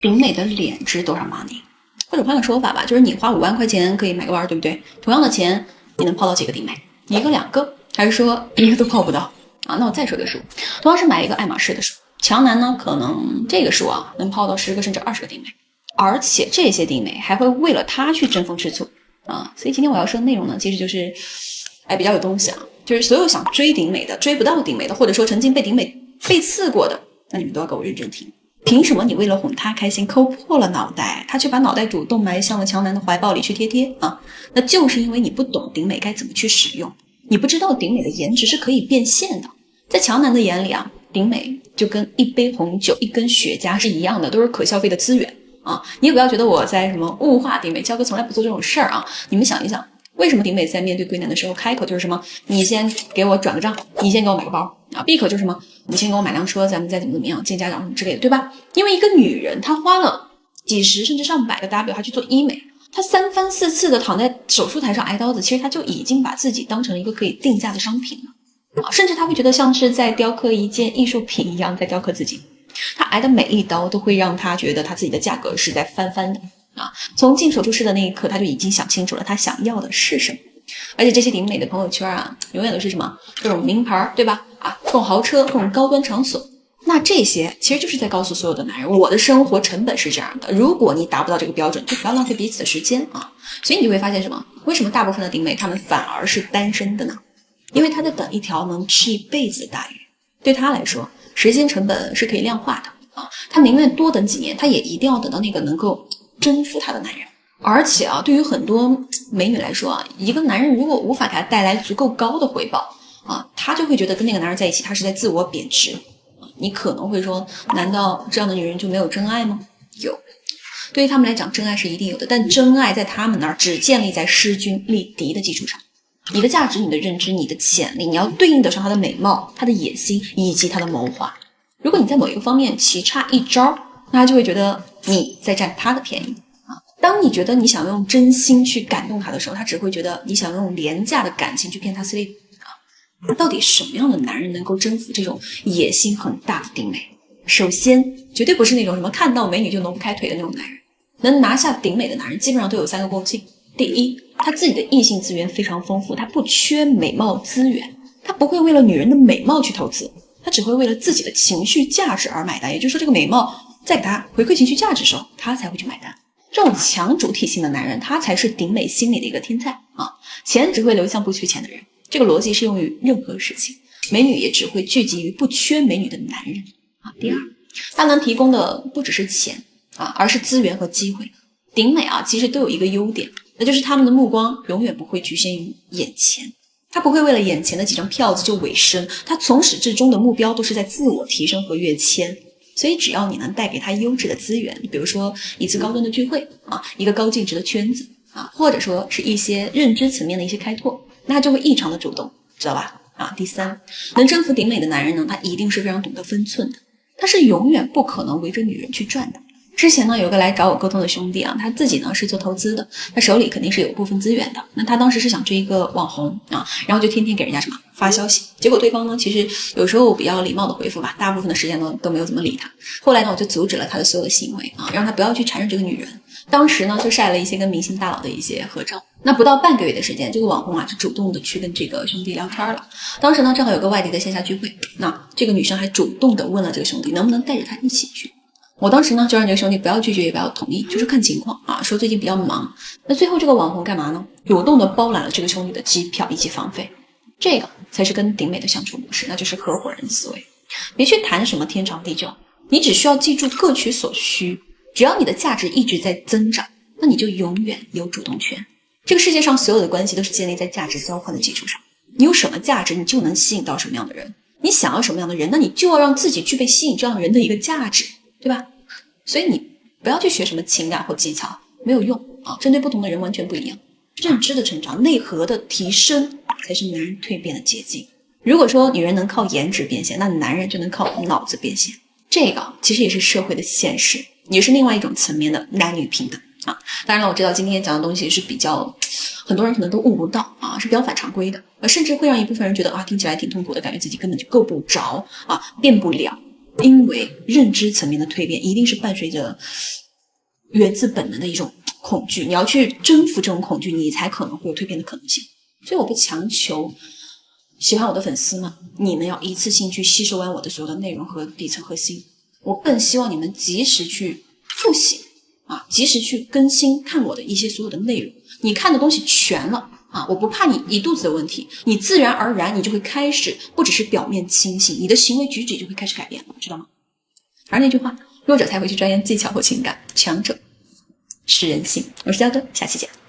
顶美的脸值多少 money？ 或者换个说法吧，就是你花5万块钱可以买个弯，对不对？同样的钱，你能泡到几个顶美？一个两个，还是说一个都泡不到啊？那我再说个数，同样是买一个爱马仕的数，强男呢可能这个数啊能泡到10个甚至20个顶美，而且这些顶美还会为了他去争风吃醋啊。所以今天我要说的内容呢，其实就是比较有东西啊，就是所有想追顶美的、追不到顶美的，或者说曾经被顶美背刺过的，那你们都要给我认真听。凭什么你为了哄他开心抠破了脑袋，他却把脑袋主动埋向了强男的怀抱里去贴啊？那就是因为你不懂顶美该怎么去使用，你不知道顶美的颜值是可以变现的。在强男的眼里啊，顶美就跟一杯红酒、一根雪茄是一样的，都是可消费的资源啊！你也不要觉得我在什么物化顶美，焦哥从来不做这种事儿啊！你们想一想，为什么顶美在面对贵男的时候开口就是什么？你先给我转个账，你先给我买个包啊！闭口就是什么？你先给我买辆车，咱们再怎么样，见家长什么之类的，对吧？因为一个女人，她花了几十甚至上百个 W， 她去做医美，她3番4次的躺在手术台上挨刀子，其实她就已经把自己当成了一个可以定价的商品了啊！甚至她会觉得像是在雕刻一件艺术品一样，在雕刻自己。她挨的每一刀都会让她觉得她自己的价格是在翻番的啊！从进手术室的那一刻，她就已经想清楚了，她想要的是什么。而且这些顶美的朋友圈啊，永远都是什么各种名牌，对吧？啊，各种豪车，各种高端场所。那这些其实就是在告诉所有的男人，我的生活成本是这样的。如果你达不到这个标准，就不要浪费彼此的时间啊。所以你就会发现什么？为什么大部分的顶美他们反而是单身的呢？因为他在等一条能吃一辈子的大鱼。对他来说，时间成本是可以量化的啊。他宁愿多等几年，他也一定要等到那个能够征服他的男人。而且啊，对于很多美女来说啊，一个男人如果无法给她带来足够高的回报啊，她就会觉得跟那个男人在一起，她是在自我贬值。你可能会说，难道这样的女人就没有真爱吗？有，对于他们来讲，真爱是一定有的，但真爱在他们那儿只建立在势均力敌的基础上。你的价值、你的认知、你的潜力，你要对应得上她的美貌、她的野心以及她的谋划。如果你在某一个方面棋差一招，那他就会觉得你在占他的便宜。当你觉得你想用真心去感动他的时候，他只会觉得你想用廉价的感情去骗他 sleep 啊！到底什么样的男人能够征服这种野心很大的顶美？首先，绝对不是那种什么看到美女就挪不开腿的那种男人。能拿下顶美的男人，基本上都有3个共性。第一，他自己的异性资源非常丰富，他不缺美貌资源，他不会为了女人的美貌去投资，他只会为了自己的情绪价值而买单。也就是说，这个美貌在给他回馈情绪价值的时候，他才会去买单。这种强主体性的男人，他才是顶美心里的一个天才啊！钱只会流向不缺钱的人，这个逻辑适用于任何事情。美女也只会聚集于不缺美女的男人啊。第二，他能提供的不只是钱啊，而是资源和机会。顶美啊，其实都有一个优点，那就是他们的目光永远不会局限于眼前，他不会为了眼前的几张票子就委身，他从始至终的目标都是在自我提升和跃迁。所以只要你能带给他优质的资源，比如说一次高端的聚会啊，一个高净值的圈子啊，或者说是一些认知层面的一些开拓，那他就会异常的主动，知道吧？啊，第三，能征服顶美的男人呢，他一定是非常懂得分寸的，他是永远不可能围着女人去转的。之前呢，有个来找我沟通的兄弟啊，他自己呢是做投资的，他手里肯定是有部分资源的。那他当时是想追一个网红啊，然后就天天给人家什么发消息，结果对方呢，其实有时候比较礼貌的回复吧，大部分的时间呢都没有怎么理他。后来呢，我就阻止了他的所有的行为啊，让他不要去缠上这个女人。当时呢，就晒了一些跟明星大佬的一些合照。那不到半个月的时间，这个网红啊就主动的去跟这个兄弟聊天了。当时呢，正好有个外地的线下聚会，那这个女生还主动的问了这个兄弟能不能带着他一起去。我当时呢就让这个兄弟不要拒绝也不要同意，就是看情况啊，说最近比较忙。那最后这个网红干嘛呢？主动的包揽了这个兄弟的机票以及房费，这个才是跟顶美的相处模式，那就是合伙人思维。别去谈什么天长地久，你只需要记住各取所需，只要你的价值一直在增长，那你就永远有主动权。这个世界上所有的关系都是建立在价值交换的基础上，你有什么价值，你就能吸引到什么样的人，你想要什么样的人，那你就要让自己具备吸引这样的人的一个价值，对吧？所以你不要去学什么情感或技巧，没有用啊！针对不同的人完全不一样。认知的成长、内核的提升，才是男人蜕变的捷径。如果说女人能靠颜值变现，那男人就能靠脑子变现。这个其实也是社会的现实，也是另外一种层面的男女平等啊。当然了，我知道今天讲的东西是比较很多人可能都悟不到啊，是比较反常规的，甚至会让一部分人觉得啊，听起来挺痛苦的，感觉自己根本就够不着啊，变不了。因为认知层面的蜕变一定是伴随着源自本能的一种恐惧，你要去征服这种恐惧，你才可能会有蜕变的可能性。所以我不强求喜欢我的粉丝们，你们要一次性去吸收完我的所有的内容和底层核心，我更希望你们及时去复习及时去更新看我的一些所有的内容，你看的东西全了我不怕你一肚子的问题，你自然而然你就会开始不只是表面清醒，你的行为举止就会开始改变了，知道吗？而那句话，弱者才会去钻研技巧或情感，强者是人性。我是嘉哥，下期见。